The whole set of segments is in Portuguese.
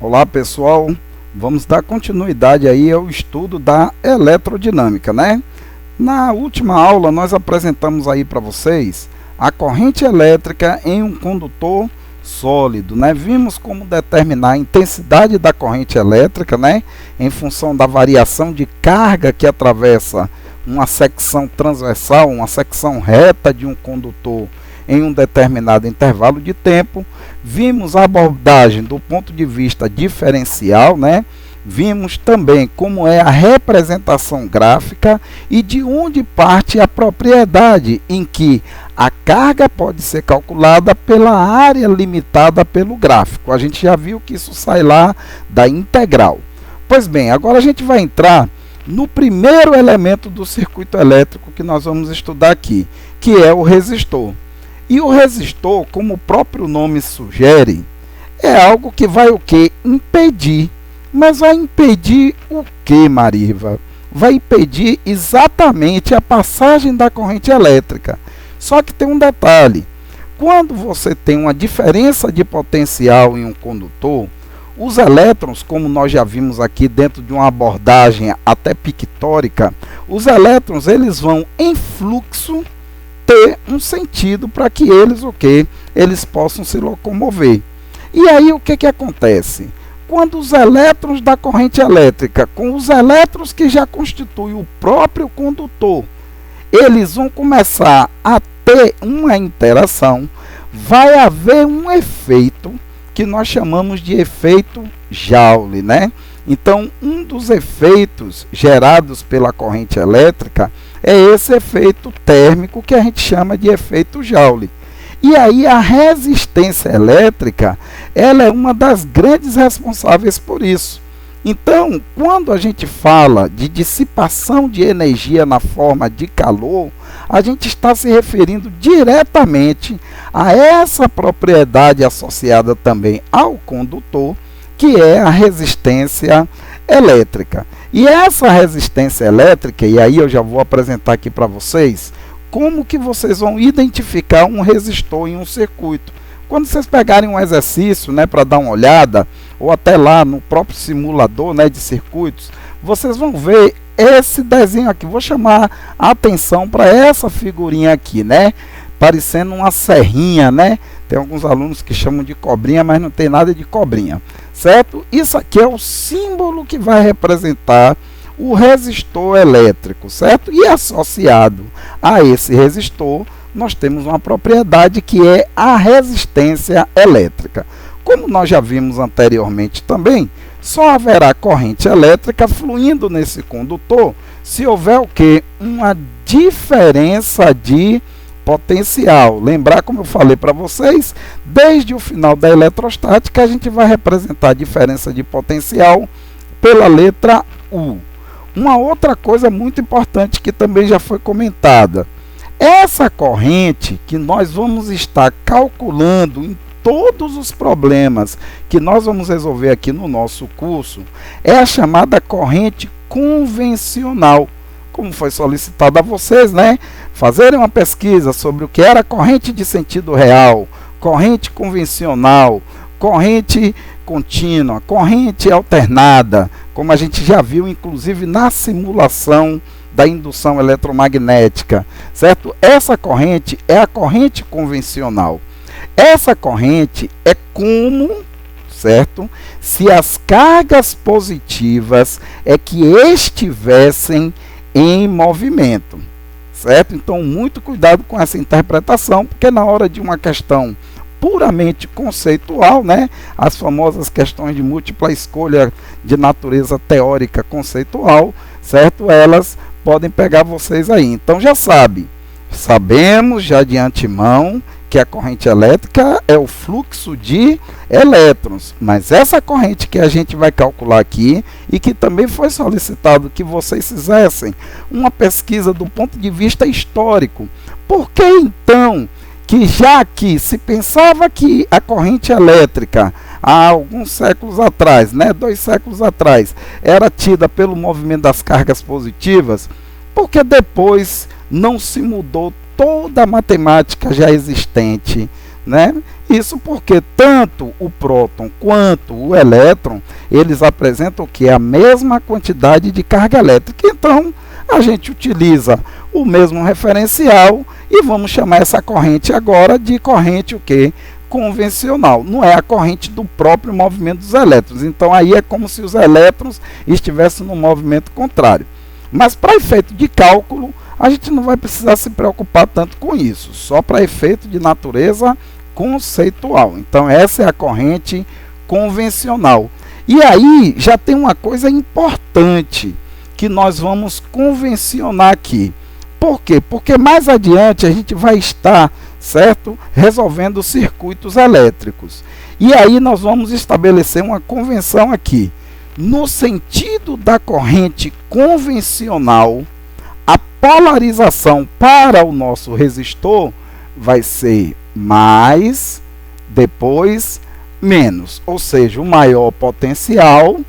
Olá pessoal, vamos dar continuidade aí ao estudo da eletrodinâmica, né? Na última aula nós apresentamos aí para vocês a corrente elétrica em um condutor sólido, né? Vimos como determinar a intensidade da corrente elétrica, né? Em função da variação de carga que atravessa uma secção transversal, uma secção reta de um condutor em um determinado intervalo de tempo. Vimos a abordagem do ponto de vista diferencial, né? Vimos também como é a representação gráfica e de onde parte a propriedade em que a carga pode ser calculada pela área limitada pelo gráfico. A gente já viu que isso sai lá da integral. Pois bem, agora a gente vai entrar no primeiro elemento do circuito elétrico que nós vamos estudar aqui, que é o resistor. E o resistor, como o próprio nome sugere, é algo que vai o quê? Impedir. Mas vai impedir o quê, Mariva? Vai impedir exatamente a passagem da corrente elétrica. Só que tem um detalhe. Quando você tem uma diferença de potencial em um condutor, os elétrons, como nós já vimos aqui dentro de uma abordagem até pictórica, os elétrons eles vão em fluxo ter um sentido para que eles eles possam se locomover. E aí o que acontece? Quando os elétrons da corrente elétrica com os elétrons que já constituem o próprio condutor, eles vão começar a ter uma interação, vai haver um efeito que nós chamamos de efeito Joule, né? Então, um dos efeitos gerados pela corrente elétrica é esse efeito térmico que a gente chama de efeito Joule. E aí a resistência elétrica, ela é uma das grandes responsáveis por isso. Então, quando a gente fala de dissipação de energia na forma de calor, a gente está se referindo diretamente a essa propriedade associada também ao condutor, que é a resistência elétrica. E essa resistência elétrica, e aí eu já vou apresentar aqui para vocês, como que vocês vão identificar um resistor em um circuito. Quando vocês pegarem um exercício, né, para dar uma olhada, ou até lá no próprio simulador, né, de circuitos, vocês vão ver esse desenho aqui. Vou chamar a atenção para essa figurinha aqui, né, parecendo uma serrinha, né? Tem alguns alunos que chamam de cobrinha, mas não tem nada de cobrinha, certo? Isso aqui é o símbolo que vai representar o resistor elétrico, certo? E associado a esse resistor, nós temos uma propriedade que é a resistência elétrica. Como nós já vimos anteriormente também, só haverá corrente elétrica fluindo nesse condutor se houver o quê? Uma diferença de potencial. Lembrar, como eu falei para vocês, desde o final da eletrostática a gente vai representar a diferença de potencial pela letra U. Uma outra coisa muito importante que também já foi comentada, essa corrente que nós vamos estar calculando em todos os problemas que nós vamos resolver aqui no nosso curso, é a chamada corrente convencional. Como foi solicitado a vocês, né, fazerem uma pesquisa sobre o que era corrente de sentido real, corrente convencional, corrente contínua, corrente alternada, como a gente já viu inclusive na simulação da indução eletromagnética, certo? Essa corrente é a corrente convencional. Essa corrente é como, certo? Se as cargas positivas é que estivessem em movimento, certo? Então, muito cuidado com essa interpretação, porque na hora de uma questão puramente conceitual, né, as famosas questões de múltipla escolha de natureza teórica conceitual, certo? Elas podem pegar vocês aí. Então, já sabemos já de antemão que a corrente elétrica é o fluxo de elétrons, mas essa corrente que a gente vai calcular aqui e que também foi solicitado que vocês fizessem uma pesquisa do ponto de vista histórico. Por que então que já que se pensava que a corrente elétrica há alguns séculos atrás, né, 2 séculos atrás, era tida pelo movimento das cargas positivas, porque depois não se mudou toda a matemática já existente né? Isso porque tanto o próton quanto o elétron, eles apresentam o que? A mesma quantidade de carga elétrica. Então, a gente utiliza o mesmo referencial e vamos chamar essa corrente agora de corrente o quê? Convencional. Não é a corrente do próprio movimento dos elétrons. Então, aí é como se os elétrons estivessem no movimento contrário. Mas para efeito de cálculo, a gente não vai precisar se preocupar tanto com isso, só para efeito de natureza conceitual. Então essa é a corrente convencional. E aí já tem uma coisa importante que nós vamos convencionar aqui. Por quê? Porque mais adiante a gente vai estar, certo, resolvendo circuitos elétricos. E aí nós vamos estabelecer uma convenção aqui. No sentido da corrente convencional, a polarização para o nosso resistor vai ser mais, depois menos, ou seja, o maior potencial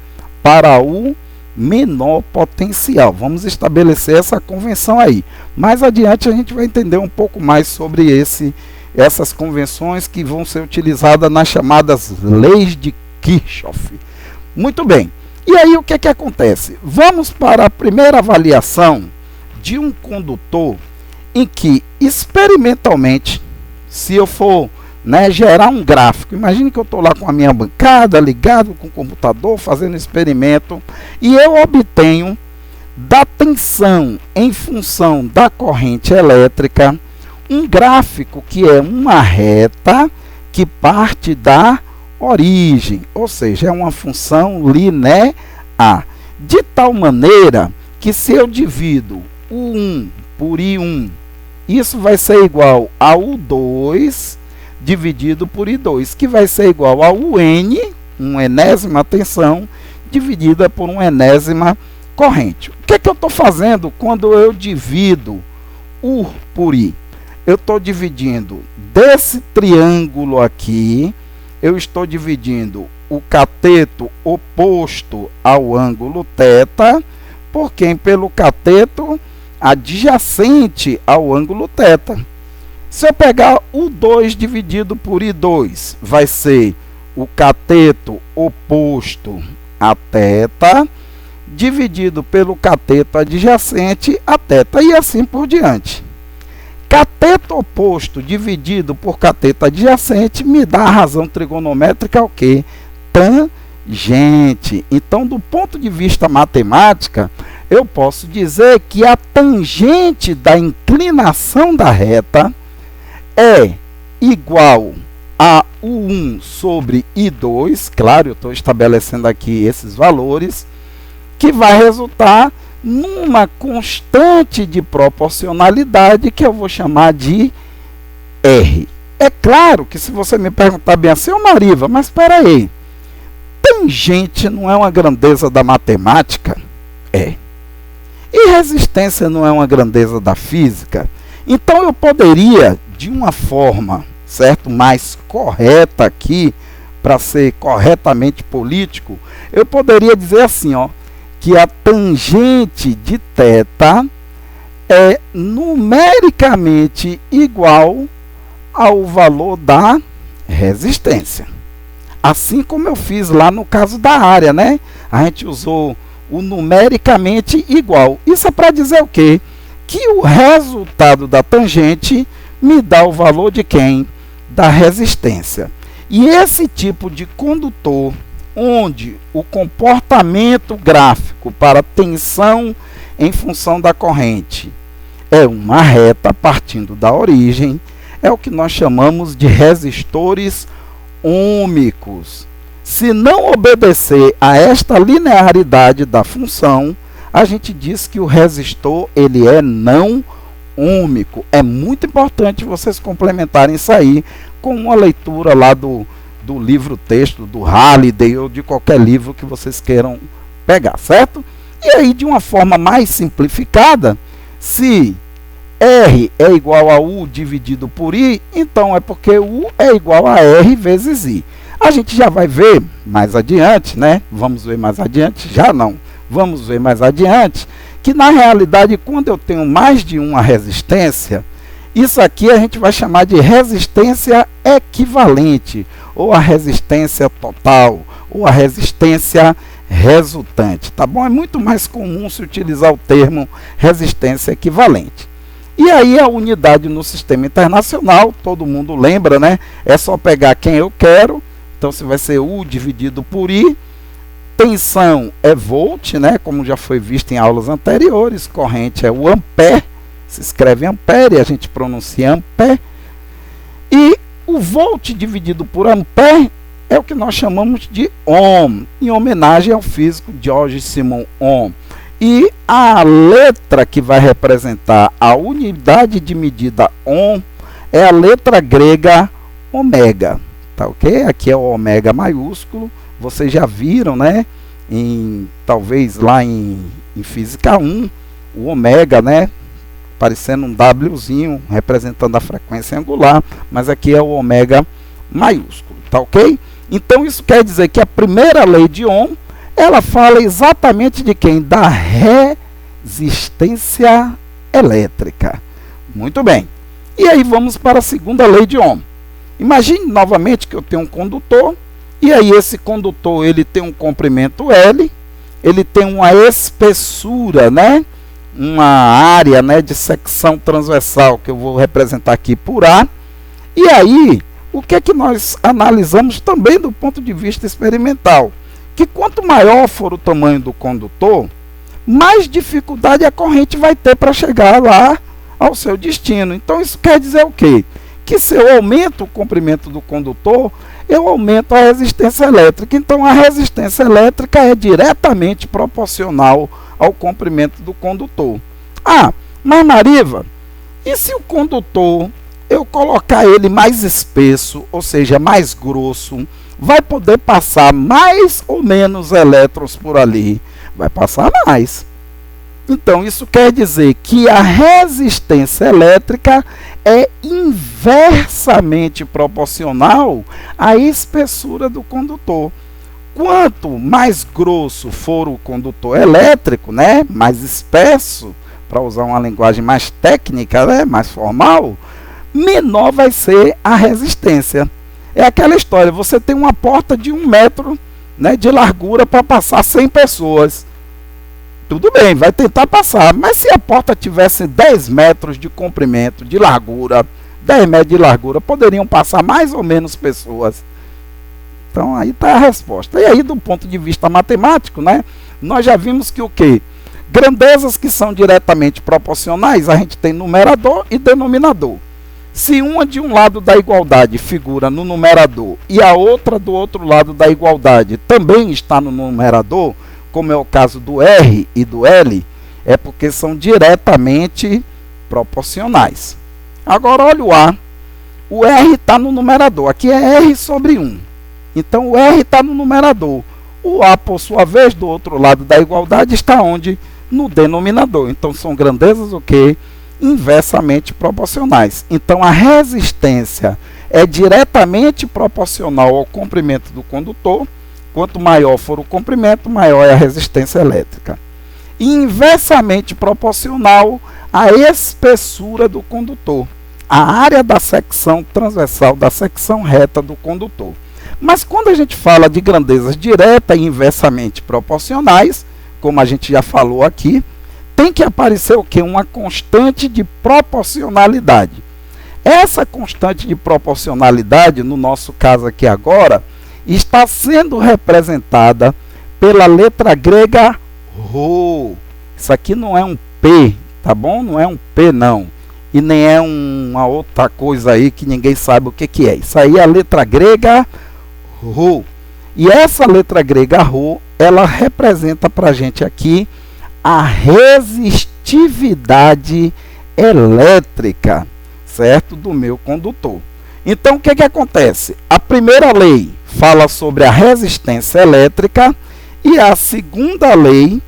para o menor potencial. Vamos estabelecer essa convenção aí. Mais adiante a gente vai entender um pouco mais sobre essas convenções que vão ser utilizadas nas chamadas leis de Kirchhoff. Muito bem. E aí o que que acontece? Vamos para a primeira avaliação de um condutor em que, experimentalmente, se eu for, né, gerar um gráfico, imagine que eu estou lá com a minha bancada, ligado com o computador, fazendo experimento, e eu obtenho da tensão em função da corrente elétrica um gráfico que é uma reta que parte da origem, ou seja, é uma função linear, de tal maneira que se eu divido o 1 por I1, isso vai ser igual a U2 dividido por I2, que vai ser igual a UN, uma enésima tensão, dividida por uma enésima corrente. O que é que eu estou fazendo quando eu divido U por I? Eu estou dividindo desse triângulo aqui, eu estou dividindo o cateto oposto ao ângulo θ, por quem? Pelo cateto adjacente ao ângulo θ. Se eu pegar o 2 dividido por I2, vai ser o cateto oposto a θ, dividido pelo cateto adjacente a θ, e assim por diante. Cateto oposto dividido por cateto adjacente me dá a razão trigonométrica o quê? Tangente. Então, do ponto de vista matemática, eu posso dizer que a tangente da inclinação da reta é igual a U1 sobre I2, claro, eu estou estabelecendo aqui esses valores, que vai resultar numa constante de proporcionalidade que eu vou chamar de R. É claro que se você me perguntar bem assim, ô Mariva, mas espera aí, tangente não é uma grandeza da matemática? É. E resistência não é uma grandeza da física? Então eu poderia, de uma forma, certo, mais correta aqui, para ser corretamente político, eu poderia dizer assim, ó, que a tangente de θ é numericamente igual ao valor da resistência. Assim como eu fiz lá no caso da área, né? A gente usou o numericamente igual. Isso é para dizer o quê? Que o resultado da tangente me dá o valor de quem? Da resistência. E esse tipo de condutor, onde o comportamento gráfico para tensão em função da corrente é uma reta partindo da origem, é o que nós chamamos de resistores ômicos. Se não obedecer a esta linearidade da função, a gente diz que o resistor ele é não ômico. É muito importante vocês complementarem isso aí com uma leitura lá do livro texto, do Halliday ou de qualquer livro que vocês queiram pegar, certo? E aí, de uma forma mais simplificada, se R é igual a U dividido por I, então é porque U é igual a R vezes I. A gente já vai ver mais adiante, né? Vamos ver mais adiante, já não. Vamos ver mais adiante, que na realidade, quando eu tenho mais de uma resistência, isso aqui a gente vai chamar de resistência equivalente, ou a resistência total, ou a resistência resultante, tá bom? É muito mais comum se utilizar o termo resistência equivalente. E aí a unidade no sistema internacional, todo mundo lembra, né? É só pegar quem eu quero, então se vai ser U dividido por I. Tensão é volt, né? Como já foi visto em aulas anteriores. Corrente é o ampere, se escreve ampere, a gente pronuncia ampere. E o volt dividido por ampere é o que nós chamamos de ohm, em homenagem ao físico George Simon Ohm. E a letra que vai representar a unidade de medida ohm é a letra grega ômega, tá ok? Aqui é o ômega maiúsculo, vocês já viram, né? Talvez lá em Física 1, o ômega, né? Parecendo um Wzinho, representando a frequência angular, mas aqui é o ômega maiúsculo, tá ok? Então isso quer dizer que a primeira lei de Ohm, ela fala exatamente de quem? Da resistência elétrica. Muito bem. E aí vamos para a segunda lei de Ohm. Imagine novamente que eu tenho um condutor, e aí esse condutor ele tem um comprimento L, ele tem uma espessura, né? Uma área, né, de secção transversal, que eu vou representar aqui por A. E aí, o que é que nós analisamos também do ponto de vista experimental? Que quanto maior for o tamanho do condutor, mais dificuldade a corrente vai ter para chegar lá ao seu destino. Então isso quer dizer o quê? Que se eu aumento o comprimento do condutor, eu aumento a resistência elétrica. Então a resistência elétrica é diretamente proporcional ao comprimento do condutor. Ah, mas Mariva, e se o condutor eu colocar ele mais espesso, ou seja, mais grosso, vai poder passar mais ou menos elétrons por ali? Vai passar mais. Então isso quer dizer que a resistência elétrica é inversamente proporcional à espessura do condutor. Quanto mais grosso for o condutor elétrico, né, mais espesso, para usar uma linguagem mais técnica, né, mais formal, menor vai ser a resistência. É aquela história, você tem uma porta de 1 metro, né, de largura para passar 100 pessoas. Tudo bem, vai tentar passar, mas se a porta tivesse 10 metros de comprimento, de largura, 10 metros de largura, poderiam passar mais ou menos pessoas. Então aí está a resposta. E aí do ponto de vista matemático, né, nós já vimos que o quê? Grandezas que são diretamente proporcionais, a gente tem numerador e denominador. Se uma de um lado da igualdade figura no numerador e a outra do outro lado da igualdade também está no numerador, como é o caso do R e do L, é porque são diretamente proporcionais. Agora olha o A. O R está no numerador. Aqui é R sobre 1. Então o R está no numerador. O A, por sua vez, do outro lado da igualdade, está onde? No denominador. Então são grandezas o quê? Inversamente proporcionais. Então a resistência é diretamente proporcional ao comprimento do condutor. Quanto maior for o comprimento, maior é a resistência elétrica. E inversamente proporcional à espessura do condutor, a área da secção transversal da secção reta do condutor. Mas quando a gente fala de grandezas direta e inversamente proporcionais, como a gente já falou aqui, tem que aparecer o quê? Uma constante de proporcionalidade. Essa constante de proporcionalidade, no nosso caso aqui agora, está sendo representada pela letra grega Rho. Isso aqui não é um P, tá bom? Não é um P não. E nem é uma outra coisa aí que ninguém sabe o que que é. Isso aí é a letra grega Rho. E essa letra grega Rho, ela representa para a gente aqui a resistividade elétrica, certo? Do meu condutor. Então o que que acontece? A primeira lei fala sobre a resistência elétrica e a segunda lei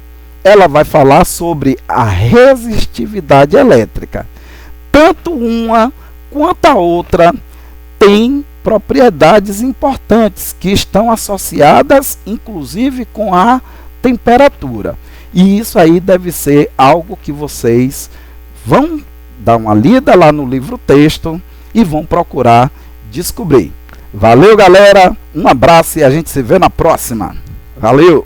ela vai falar sobre a resistividade elétrica. Tanto uma quanto a outra tem propriedades importantes que estão associadas inclusive com a temperatura. E isso aí deve ser algo que vocês vão dar uma lida lá no livro texto e vão procurar descobrir. Valeu, galera, um abraço e a gente se vê na próxima. Valeu!